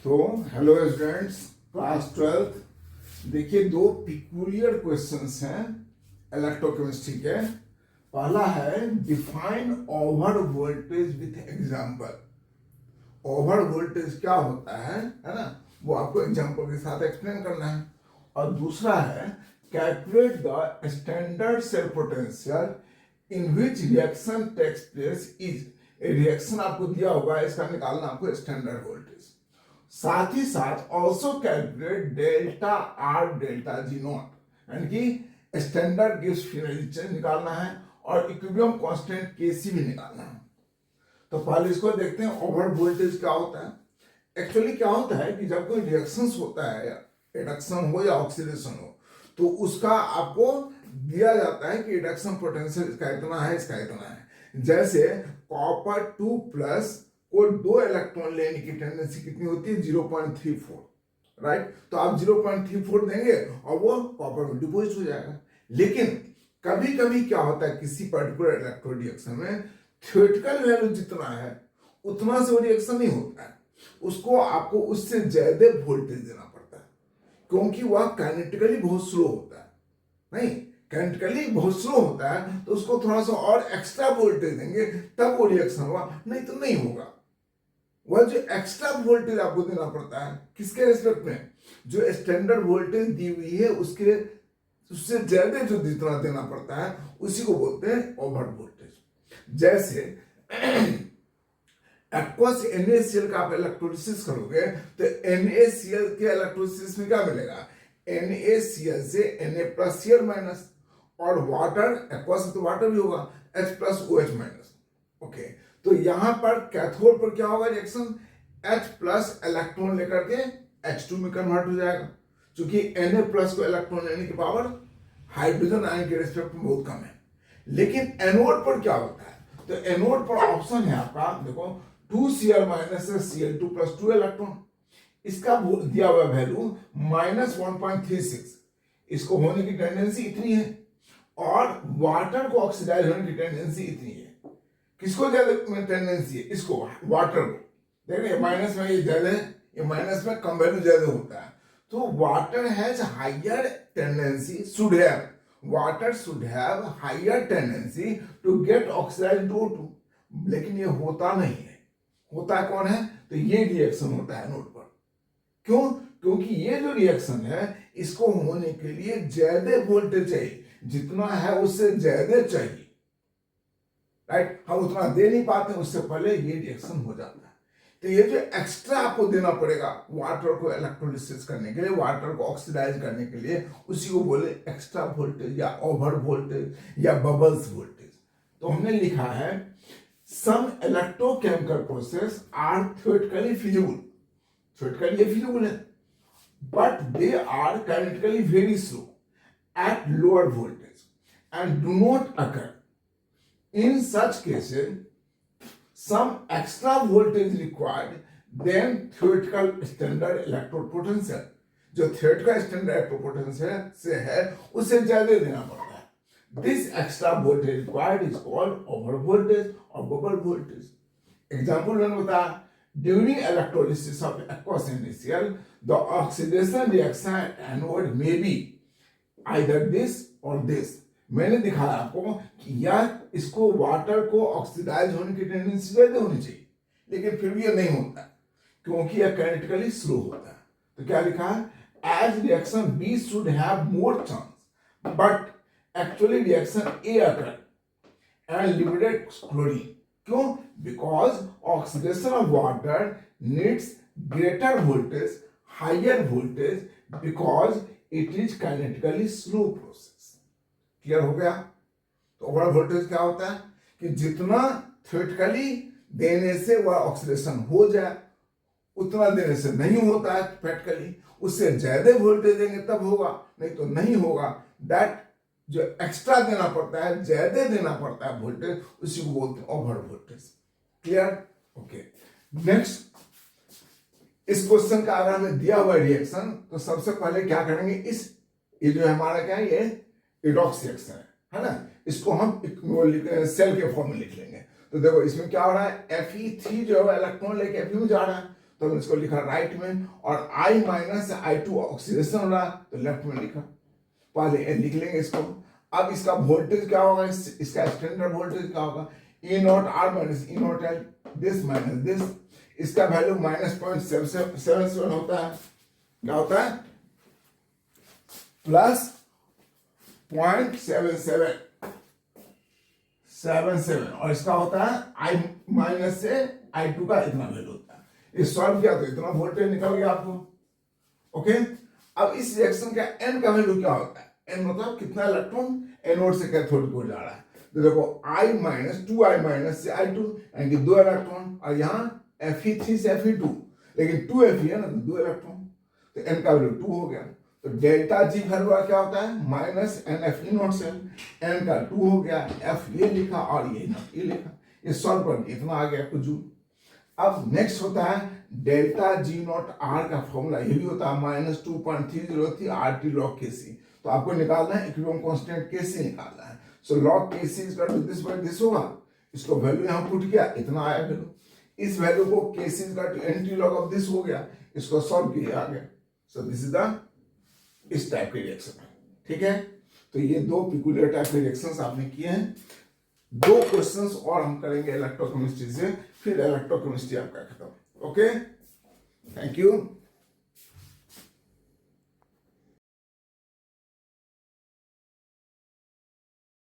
तो hello students, class 12। देखिए, दो पिक्यूलियर क्वेश्चंस हैं इलेक्ट्रोकेमिस्ट्री के। पहला है define over voltage with example. Over voltage क्या होता है ना, वो आपको एग्जांपल के साथ एक्सप्लेन करना है। और दूसरा है calculate the standard cell potential in which reaction takes place is. Reaction आपको दिया होगा, इसका निकालना आपको स्टैंडर्ड वोल्टेज। साथ ही साथ also calculate delta R delta G not, यानी कि स्टैंडर्ड गिव्स फिनल चेंज निकालना है और इक्विलिब्रियम कांस्टेंट केसी भी निकालना है। तो पहले इसको देखते हैं ओवर वोल्टेज क्या होता है। एक्चुअली क्या होता है कि जब कोई रिएक्शन होता है, रिडक्शन हो या ऑक्सीडेशन हो, तो उसका आपको दिया जाता है कि रिडक्शन पोटेंशियल इसका इतना है, इसका इतना है। जैसे कॉपर 2 प्लस को 2 इलेक्ट्रॉन लेने की टेंडेंसी कितनी होती है, 0.34, राइट। तो आप 0.34 देंगे और वो कॉपर में डिपोजिट हो जाएगा। लेकिन कभी कभी क्या होता है, किसी पर्टिकुलर इलेक्ट्रोड रिएक्शन में थ्योरेटिकल वैल्यू जितना है उतना से वो रिएक्शन नहीं होता है, उसको आपको उससे ज्यादा वोल्टेज देना पड़ता है, क्योंकि वह काइनेटिकली बहुत स्लो होता है। नहीं, काइनेटिकली बहुत स्लो होता है तो उसको थोड़ा सा और एक्स्ट्रा वोल्टेज देंगे तब वो रिएक्शन होगा, नहीं तो नहीं होगा। वह जो एक्स्ट्रा वोल्टेज आपको देना पड़ता है किसके रिस्पेक्ट में, जो स्टैंडर्ड वोल्टेज दी हुई है उसके उससे ज्यादा जो जितना देना पड़ता है उसी को बोलते हैं ओवर वोल्टेज। जैसे एक्वस NaCl का आप इलेक्ट्रोलिसिस करोगे तो NaCl के इलेक्ट्रोलिसिस में क्या मिलेगा, NaCl से Na+Cl- और वाटर, एक्वस तो वाटर भी होगा, H+OH-। ओके, तो यहां पर कैथोड पर क्या होगा रिएक्शन, H+ इलेक्ट्रॉन लेकर के H2 में कन्वर्ट हो जाएगा, क्योंकि Na+ को इलेक्ट्रॉन लेने की पावर हाइड्रोजन आयन के रिस्पेक्ट में बहुत कम है। लेकिन एनोड पर क्या होता है, तो एनोड पर ऑप्शन है आपका, देखो 2Cl- Cl2+2 इलेक्ट्रॉन, इसका दिया हुआ वैल्यू -1.36, इसको होने की टेंडेंसी इतनी है, और वाटर को ऑक्सीडाइज होने की टेंडेंसी इतनी है। किसको ज्यादा टेंडेंसी है, इसको, वाटर को। देखिए माइनस में ये ज्यादा है, ये माइनस में कम वैल्यू ज्यादा होता है। तो water has higher tendency, should have, water should have higher tendency to get oxidised to O2, लेकिन ये होता नहीं है। होता कौन है, तो ये रिएक्शन होता है नोड पर। क्यों, क्योंकि ये जो रिएक्शन है इसको होने के लिए ज्यादा वोल्टेज चाहिए, जितना है उससे ज्यादा चाहिए, राइट। हम उतना दे नहीं पाते, उससे पहले ये रिएक्शन हो जाता है। तो ये जो एक्स्ट्रा आपको देना पड़ेगा वाटर को इलेक्ट्रोलिसिस करने के लिए, वाटर को ऑक्सीडाइज करने के लिए, उसी को बोले एक्स्ट्रा वोल्टेज या ओवर वोल्टेज या बबल्स वोल्टेज। तो हमने लिखा है some electrochemical process are theoretically feasible, theoretically feasible है, but they are kinetically very slow at lower voltage and do not occur. In such cases, some extra voltage required than theoretical standard electrode potential. जो theoretical standard electrode potential से है उससे ज्यादा देना पड़ता है। This extra voltage required is called over voltage or bubble voltage. Example one बता, during electrolysis of aqueous NaCl, the oxidation reaction at anode may be either this or this. मैंने दिखाया आपको कि यार इसको वाटर को ऑक्सीडाइज होने की टेंडेंसी ज्यादा होनी चाहिए, लेकिन फिर भी ये नहीं होता क्योंकि यह काइनेटिकली स्लो होता है। तो क्या लिखा है, as reaction B should have more chance but actually reaction A occur and liberate chlorine. क्यों, because oxidation of water needs greater voltage, higher voltage, because it is kinetically slow process. Clear हो गया। तो over voltage क्या होता है कि जितना theoretically देने से वह ऑक्सीडेशन हो जाए उतना देने से नहीं होता है प्रैक्टिकली, उससे ज्यादा वोल्टेज देंगे तब होगा, नहीं तो नहीं होगा। दैट जो एक्स्ट्रा देना पड़ता है, ज्यादा देना पड़ता है वोल्टेज, उसी को बोलते हैं over voltage. Clear, okay. Next, इस क्वेश्चन का अगर हमें दिया हुआ रिएक्शन, तो सबसे पहले क्या करेंगे, इस ये जो हमारा क्या है, ये रिडॉक्स रिएक्शन है ना, इसको हम सेल के फॉर्म में लिख लेंगे। तो देखो इसमें क्या हो रहा है, Fe3 जो है इलेक्ट्रॉन लेके Fe में जा रहा है, तो हमने इसको लिखा राइट में, और I माइनस I2 ऑक्सीडेशन हो रहा तो लेफ्ट में लिखा। पहले लिख लेंगे इसको। अब इसका वोल्टेज क्या होगा, इसका स्टैंडर्ड वोल्टेज क्या होगा, E not R minus E not L, this minus this, इसका वैल्यू -0.77 होता है। क्या होता है, प्लस 0.77, और इसका होता है I माइनस से I2 का इतना वैल्यू होता है। ये सॉल्व किया तो इतना वोल्टेज निकल गया आपको। ओके, अब इस रिएक्शन का n का वैल्यू क्या होता है, n मतलब कितना इलेक्ट्रॉन एनोड से कैथोड को जा रहा है। तो देखो I माइनस 2I माइनस से I2 यानी कि 2 इलेक्ट्रॉन, और यहाँ Fe3 से Fe2, लेकिन 2Fe है ना, तो 2 इलेक्ट्रॉन, तो n का वैल्यू 2 हो गया। तो डेल्टा जी वैल्यू क्या होता है, माइनस NFE नॉट से, n का 2 हो गया, F ये लिखा और ये नॉट ये लिखा, ये सॉल्व कर इतना आ गया कुछ। अब नेक्स्ट होता है डेल्टा जी नॉट आर का फॉर्मूला, ये भी होता है -2.303 RT log Kc। तो आपको निकालना है इक्विलिब्रियम कांस्टेंट Kc निकालना है। So log Kc is equal to this by this होगा, इसको वैल्यू यहां पुट किया, इतना आया वैल्यू। इस वैल्यू को Kc is equal to NT log of this हो गया, इसको सॉल्व किया आ गया। सो दिस इज द इस टाइप के रिएक्शन है, ठीक है। तो ये दो पिकुलियर टाइप के रिएक्शंस आपने किए हैं। 2 क्वेश्चंस और हम करेंगे इलेक्ट्रोकेमिस्ट्री से, फिर इलेक्ट्रोकेमिस्ट्री आपका खत्म। Okay, thank you.